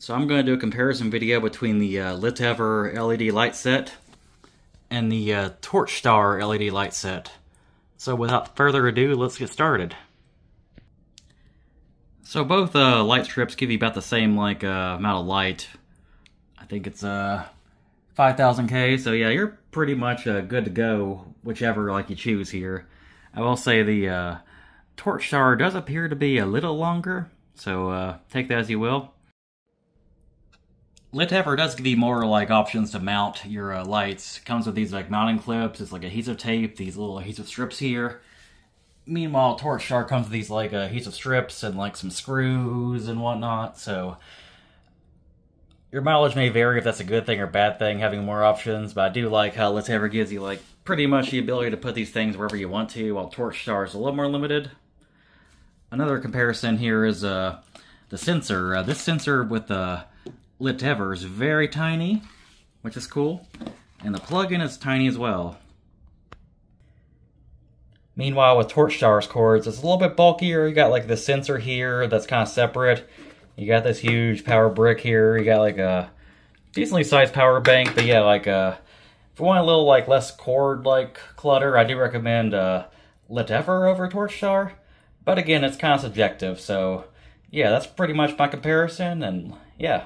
So I'm going to do a comparison video between the Litever LED light set and the Torchstar LED light set. So without further ado, let's get started. So both light strips give you about the same amount of light. I think it's 5000K, so yeah, you're pretty much good to go, whichever you choose here. I will say the Torchstar does appear to be a little longer, so take that as you will. Litever does give you more options to mount your lights. It comes with these mounting clips. It's adhesive tape, these little adhesive strips here. Meanwhile, Torchstar comes with these adhesive strips and some screws and whatnot. So your mileage may vary if that's a good thing or bad thing, having more options. But I do like how Litever gives you pretty much the ability to put these things wherever you want to, while Torchstar is a little more limited. Another comparison here is the sensor. This sensor with the Litever is very tiny, which is cool, and the plug-in is tiny as well. Meanwhile, with Torchstar's cords, it's a little bit bulkier. You got the sensor here that's kind of separate. You got this huge power brick here. You got a decently sized power bank. But yeah, if you want a little less cord clutter, I do recommend Litever over Torchstar. But again, it's kind of subjective. So yeah, that's pretty much my comparison. And yeah.